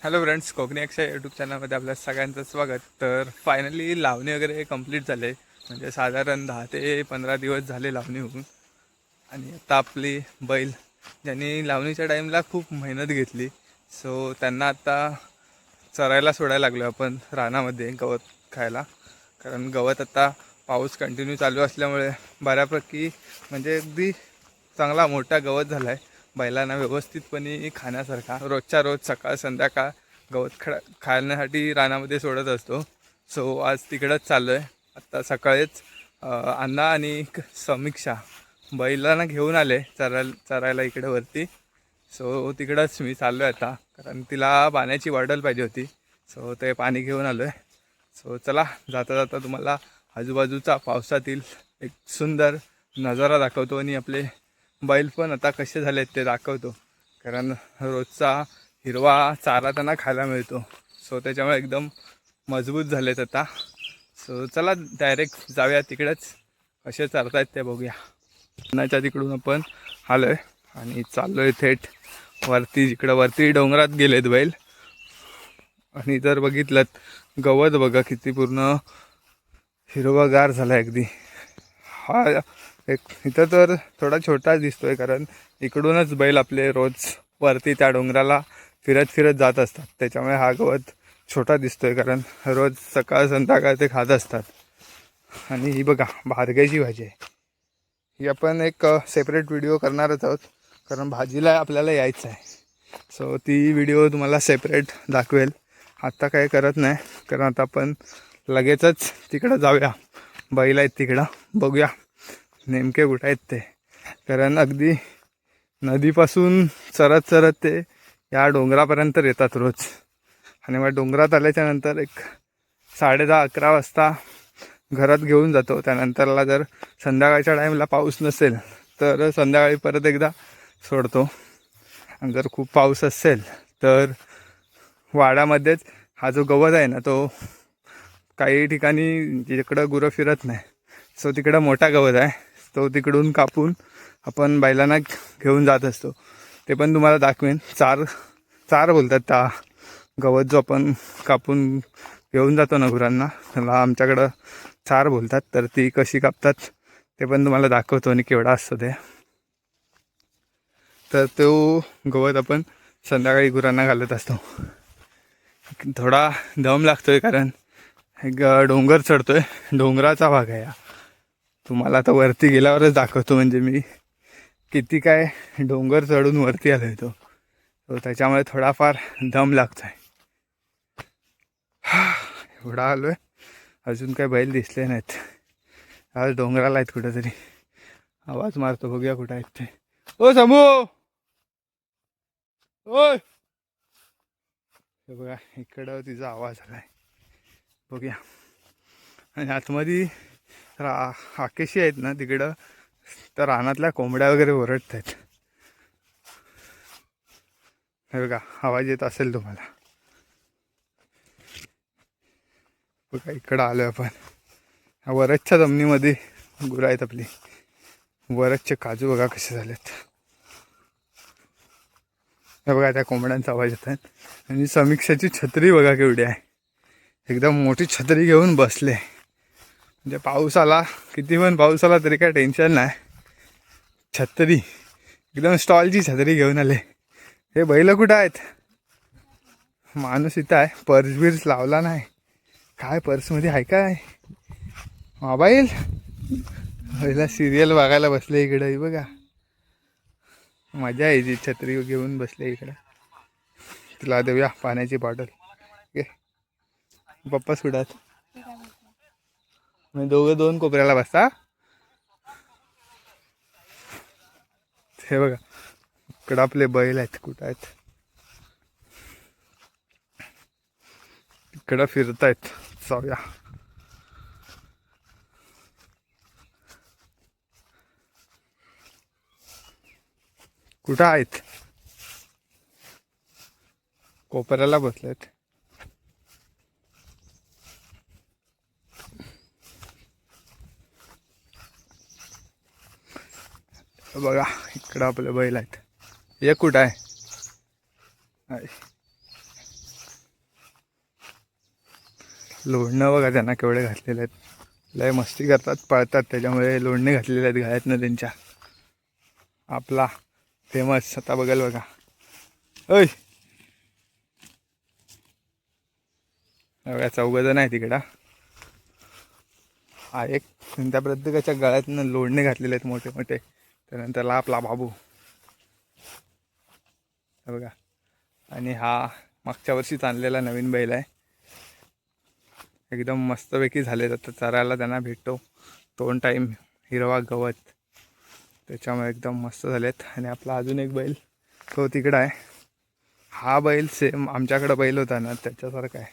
Hello friends, Konkani अक्षय YouTube चॅनलमध्ये आपल्या सगळ्यांचं स्वागत. तर फायनली लावणी वगैरे कंप्लीट झाले, म्हणजे साधारण 10 ते 15 दिवस झाले लावणी होऊन. आणि आता आपली बैल ज्यांनी लावणीच्या टाईमला खूप मेहनत घेतली, सो त्यांना आता चरायला सोडायला लागलो आपण रानामध्ये गवत खायला. कारण गवत आता पाऊस कंटिन्यू चालू असल्यामुळे बऱ्यापैकी म्हणजे अगदी चांगला मोठा गवत झाला आहे. बैलांना व्यवस्थितपणे खाण्यासारखा रोजच्या रोज सकाळ संध्याकाळ गवत खाण्यासाठी रानामध्ये सोडत असतो. सो आज तिकडंच चाललो आहे. आत्ता सकाळीच अण्णा आणि समीक्षा बैलांना घेऊन आले चरायला इकडे वरती. सो तिकडंच मी चाललो आहे आता, कारण तिला पाण्याची बॉटल पाहिजे होती. सो ते पाणी घेऊन आलो आहे. सो चला, जाता जाता तुम्हाला आजूबाजूचा पावसातील एक सुंदर नजारा दाखवतो आणि आपले बैल पण आता कसे झाले ते दाखवतो. कारण रोजचा हिरवा चारा त्यांना खायला मिळतो, सो त्याच्यामुळे एकदम मजबूत झालेत आता. सो चला डायरेक्ट जाऊया तिकडेच, कसे चालतायत ते बघूया. अन्नाच्या तिकडून आपण आलो आहे आणि चाललो आहे थेट वरती. जिकडं वरती डोंगरात गेलेत बैल. आणि जर बघितलं गवत बघा किती पूर्ण हिरवागार झाला अगदी. हा एक इथं तर थोडा छोटाच दिसतोय, कारण इकडूनच बैल आपले रोज वरती त्या डोंगराला फिरत फिरत जात असतात. त्याच्यामुळे हा गवत छोटा दिसतोय, कारण रोज सकाळ संध्याकाळ ते खात असतात. आणि ही बघा भारग्याची भाजी आहे. ही आपण एक सेपरेट व्हिडिओ करणारच आहोत, कारण भाजीला आपल्याला यायचं आहे. सो ती व्हिडिओ तुम्हाला सेपरेट दाखवेल. आत्ता काय करत नाही, कारण आता आपण लगेचच तिकडं जाऊया. बैल आहेत तिकडं, बघूया नेमके कुठं आहेत ते. कारण अगदी नदीपासून चरत चरत ते या डोंगरापर्यंत येतात रोज. आणि मग डोंगरात आल्याच्यानंतर एक 10:30-11 वाजता घरात घेऊन जातो. त्यानंतरला जर संध्याकाळच्या टाईमला पाऊस नसेल तर संध्याकाळी परत एकदा सोडतो. आणि जर खूप पाऊस असेल तर वाड्यामध्येच हा जो गवत आहे ना, तो काही ठिकाणी जिकडं गुरं फिरत नाही, सो तिकडं मोठा गवत आहे, तो तिकडून कापून आपण बैलांना घेऊन जात असतो. ते पण तुम्हाला दाखवेन. चार बोलतात त्या गवत जो आपण कापून घेऊन जातो ना गुरांना, त्याला आमच्याकडं चार बोलतात. तर ती कशी कापतात ते पण तुम्हाला दाखवतो आणि केवढा असतो ते. तर तो गवत आपण संध्याकाळी गुरांना घालत असतो. थोडा दम लागतोय, कारण एक डोंगर चढतोय, डोंगराचा भाग आहे हा. तुम्हाला आता वरती गेल्यावरच दाखवतो, म्हणजे मी किती काय डोंगर चढून वरती आलो होतो. तो त्याच्यामुळे थोडाफार दम लागतो आहे. एवढा आलो आहे, अजून काही बैल दिसले नाहीत. आज डोंगराला आहेत कुठेतरी. आवाज मारतो, बघूया कुठं आहेत ते. ओ समू, ओय, हे बघा इकडं तिचा आवाज आलाय, बघूया. आणि आतमध्ये आकेशी आहेत ना तिकडं, तर रानातल्या कोंबड्या वगैरे ओरडत आहेत. हे बघा आवाज येत असेल तुम्हाला. बघा इकडं आलो आपण. वरसच्या जमिनीमध्ये गुरं आहेत आपली. वरसचे काजू बघा कसे झालेत. हे बघा त्या कोंबड्यांचा आवाज येत आहे. आणि समीक्षाची छत्री बघा केवढी आहे. एकदम मोठी छत्री घेऊन बसले. म्हणजे पाऊस आला, किती पण पाऊस आला तरी काय टेन्शन नाही. छत्री एकदम स्टॉलची छत्री घेऊन आले. हे बैल कुठं आहेत? माणूस इथं आहे, पर्स बिर्स लावला नाही. काय पर्समध्ये आहे काय? मोबाईल. पहिला सिरियल बघायला बसले इकडे. बघा मजा आहे, जी छत्री घेऊन बसले इकडे. तिला देऊया पाण्याची बॉटल. ओके, पप्पा सुडात मग दोघं दोन कोपऱ्याला बसता. हे बघा इकडं आपले बैल आहेत, कुठं आहेत इकडं फिरतायत. जाऊया. कुठं आहेत? कोपऱ्याला बसलेत. बघा इकडं आपले बैल आहेत. एक कुठं आहे? लोणनं बघा त्यांना केवढे घातलेले आहेत, लय मस्ती करतात, पळतात, त्याच्यामुळे लोणणे घातलेले आहेत गळ्यातनं त्यांच्या. आपला फेमस आता बघाल बघा. ओय बघा, 4 जण आहे तिकडं. हा एक, त्या प्रत्येकाच्या गळ्यातनं लोणणे घातलेले आहेत मोठे मोठे. त्यानंतर आपला बाबू बघा, आणि हा मागच्या वर्षीच आणलेला नवीन बैल आहे. एकदम मस्तपैकी झाले जातात, चरायला त्यांना भेटतो 2 टाईम हिरवा गवत, त्याच्यामुळे एकदम मस्त झालेत. आणि आपला अजून एक बैल तो तिकडं आहे. हा बैल सेम आमच्याकडं बैल होता ना त्याच्यासारखा आहे,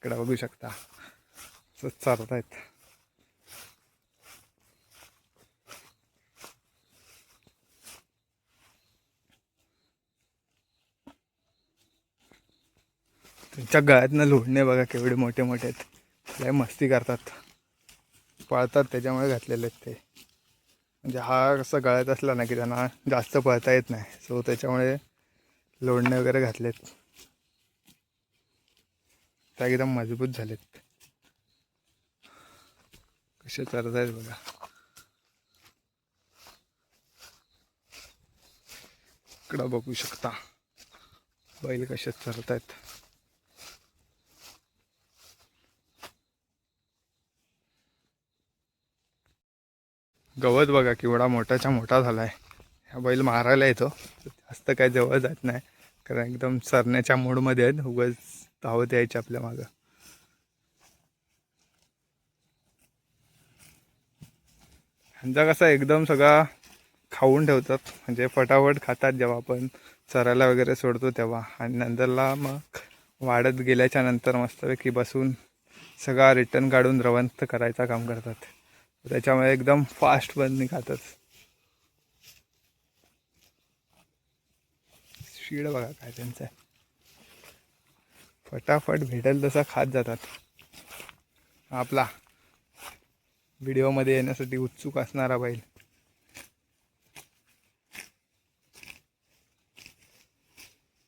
इकडं बघू शकता, असंच चालत आहेत. त्यांच्या गळ्यातनं लोढणे बघा केवढे मोठे मोठे आहेत, लय मस्ती करतात, पळतात, त्याच्यामुळे घातलेले आहेत ते. म्हणजे हा कसं गळ्यात असला ना की त्यांना जास्त पळता येत नाही, सो त्याच्यामुळे लोणणे वगैरे घातलेत. त्या एकदम मजबूत झालेत. कसे चरत आहेत बघा. इकडं बघू शकता बैल कसे चरत आहेत. गवत बघा केवढा मोठाच्या मोठा झाला आहे. हा बैल मारायला येतो, जास्त काय जवळ जात नाही, कारण एकदम चरण्याच्या मूडमध्ये आहेत, उगाच धावत यायचे आपल्या मागं. ह्यांचा कसा एकदम सगळा खाऊन ठेवतात, म्हणजे फटाफट खातात जेव्हा आपण चरायला वगैरे सोडतो तेव्हा, आणि नंतरला मग वाढत गेल्याच्या नंतर मस्तपैकी बसून सगळा रिटर्न काढून रवंथ करायचं काम करतात. त्याच्यामुळे एकदम फास्ट पण खातात. शीड बघा काय त्यांचं आहे, फटाफट भेटेल तसा खात जातात. आपला व्हिडिओमध्ये येण्यासाठी उत्सुक असणारा बैल.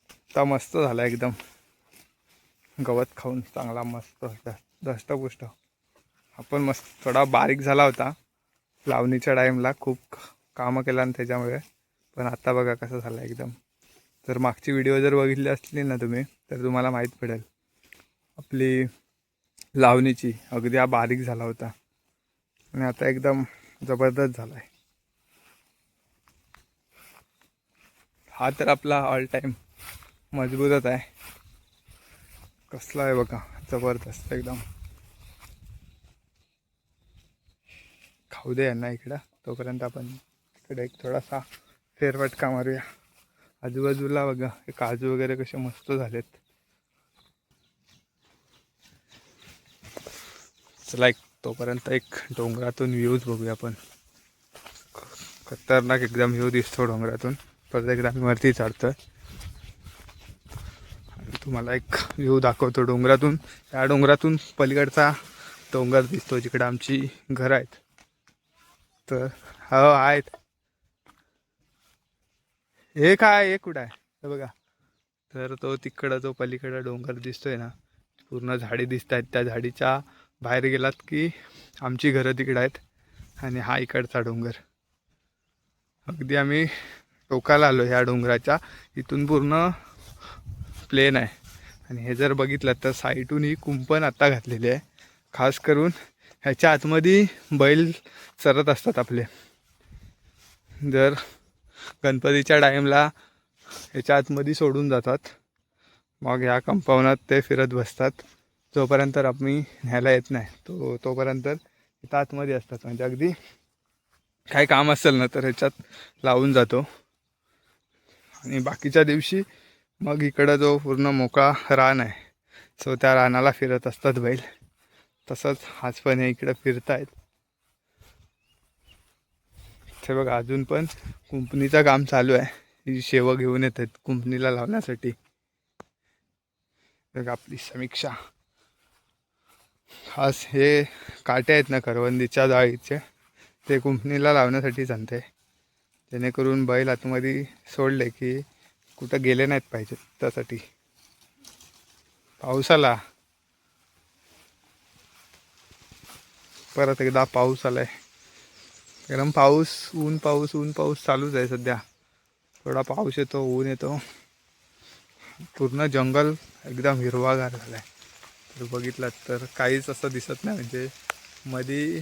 आता मस्त झाला एकदम, गवत खाऊन चांगला मस्त धष्टपुष्ट. आपण मस्त थोडा बारीक झाला होता लावणीच्या टाईमला, खूप कामं केला आणि त्याच्यामुळे, पण आता बघा कसं झालं एकदम. तर मागची व्हिडिओ जर बघितली असली ना तुम्ही तर तुम्हाला माहीत पडेल आपली लावणीची, अगदी हा बारीक झाला होता आणि आता एकदम जबरदस्त झाला आहे. हा तर आपला ऑल टाईम मजबूतच आहे. कसला आहे बघा, जबरदस्त एकदम. खाऊ दे यांना इकडं, तोपर्यंत आपण इकडे एक थोडासा फेरफटका मारूया. आजूबाजूला बघा हे काजू वगैरे कसे मस्त झालेत. चला तोपर्यंत एक डोंगरातून व्ह्यूज बघूया आपण. खतरनाक एकदम व्ह्यू दिसतो डोंगरातून. परत एकदा मी वरती चढतोय आणि तुम्हाला एक व्ह्यू दाखवतो डोंगरातून. त्या डोंगरातून पलीकडचा डोंगर दिसतो जिकडे आमची घरं आहेत. तर हो आहेत. हे काय, हे कुठं आहे हे बघा. तर तो तिकडं जो पलीकडं डोंगर दिसतोय ना, पूर्ण झाडी दिसत आहेत. त्या झाडीच्या बाहेर गेलात की आमची घरं तिकडं आहेत आणि हा इकडचा डोंगर. अगदी आम्ही टोकाला आलो ह्या डोंगराच्या. इथून पूर्ण प्लेन आहे आणि हे जर बघितलं तर साईडून ही कुंपण आता घातलेली आहे. खास करून ह्याच्या आतमध्ये बैल चरत असतात आपले. जर गणपतीच्या टाईमला ह्याच्या आतमध्ये सोडून जातात, मग ह्या कंपाऊंडात ते फिरत बसतात. जोपर्यंत आम्ही न्यायला येत नाही तोपर्यंत इथं आतमध्ये असतात. म्हणजे अगदी काही काम असेल ना तर ह्याच्यात लावून जातो आणि बाकीच्या दिवशी मग इकडं जो पूर्ण मोकळा रान आहे, सो त्या रानाला फिरत असतात बैल. तसंच आज पण हे इकडं फिरतायत. ते बघा अजून पण कुंपणीचं काम चालू आहे. ही शेवं घेऊन येत आहेत कुंपणीला लावण्यासाठी. बघा आपली समीक्षा. खास हे काटे आहेत ना करवंदीच्या जाळीचे, ते कुंपणीला लावण्यासाठीच आणते, जेणेकरून बैल आतमध्ये सोडले की कुठं गेले नाहीत पाहिजे त्यासाठी. पाऊस आला, परत एकदा पाऊस आलाय. गरम पाऊस ऊन पाऊस ऊन पाऊस चालूच आहे सध्या. थोडा पाऊस येतो, ऊन येतो. पूर्ण जंगल एकदम हिरवागार झालाय. तर बघितलं तर काहीच असं दिसत नाही, म्हणजे मधी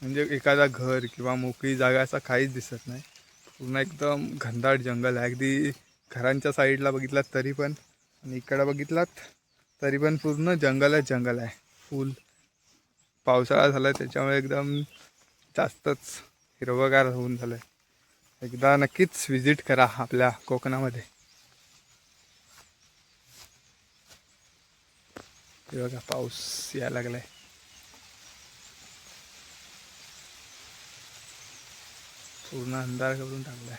म्हणजे एखादा घर किंवा मोकळी जागा असा काहीच दिसत नाही. पूर्ण एकदम घनदाट जंगल आहे. अगदी घरांच्या साईडला बघितलात तरी पण, आणि इकडं बघितलात तरी पण पूर्ण जंगलच जंगल आहे. फुल पावसाळा झाला त्याच्यामुळे एकदम जास्तच हिरवगार होऊन झालं आहे. एकदा नक्कीच व्हिजिट करा आपल्या कोकणामध्ये. हे बघा पाऊस यायला लागलाय. पूर्ण अंधार करून टाकलाय.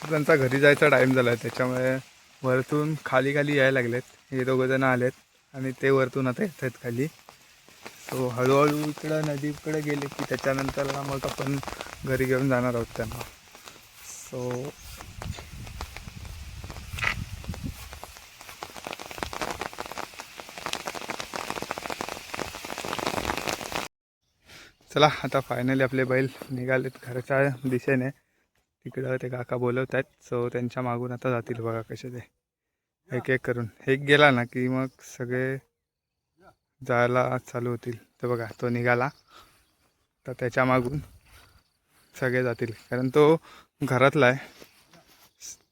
त्यांचा घरी जायचा टाईम झाला आहे, त्याच्यामुळे वरतून खाली खाली यायला लागलेत. हे दोघं जण आलेत आणि ते वरतून आता येत आहेत खाली. सो हळूहळू इकडं नदीकडे गेले की त्याच्यानंतर मग आपण घरी घेऊन जाणार आहोत त्यांना. सो चला आता फायनली आपले बैल निघालेत घराच्या दिशेने. तिकडं ते काका बोलवत आहेत. सो त्यांच्या मागून आता जातील बघा कसे ते एक एक करून. एक गेला ना की मग सगळे जायला चालू होतील. तर बघा तो निघाला, तर त्याच्या मागून सगळे जातील, कारण तो घरातला आहे.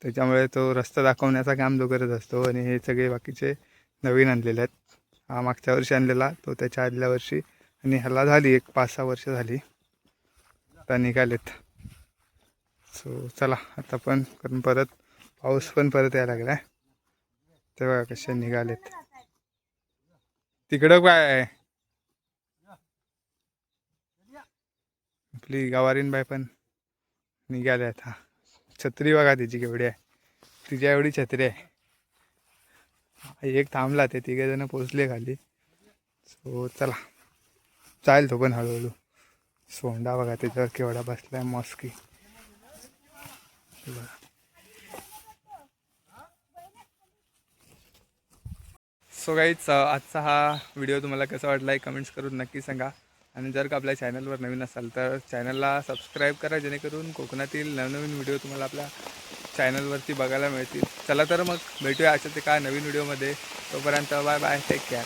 त्याच्यामुळे तो रस्ता दाखवण्याचा काम जो करत असतो. आणि हे सगळे बाकीचे नवीन आणलेले आहेत. हा मागच्या वर्षी आणलेला, तो त्याच्या आदल्या वर्षी, आणि ह्याला झाली एक 5-6 वर्ष झाली आता निघालेत. सो चला आता पण, कारण परत पाऊस पण परत यायला लागला आहे. तेव्हा कसे निघालेत. तिकडं काय आहे आपली गवारीन बाई पण निघाले आता. छत्री बघा तिची केवढी आहे, तिच्या एवढी छत्री आहे. एक थांबला, ते 3 जण पोचले खाली. सो चला चालेल तो पण हळूहळू. सोंडा बघा त्याच्यावर केवढा बसलाय मस्की. सो गाईज आजचा हा व्हिडिओ तुम्हाला कसा वाटला आहे कमेंट्स करून नक्की सांगा. आणि जर का आपल्या चॅनलवर नवीन असाल तर चॅनलला सबस्क्राईब करा, जेणेकरून कोकणातील नवनवीन व्हिडिओ तुम्हाला आपल्या चॅनलवरती बघायला मिळतील. चला तर मग भेटूया अशाच एका नवीन व्हिडिओमध्ये. तोपर्यंत बाय बाय, टेक केअर.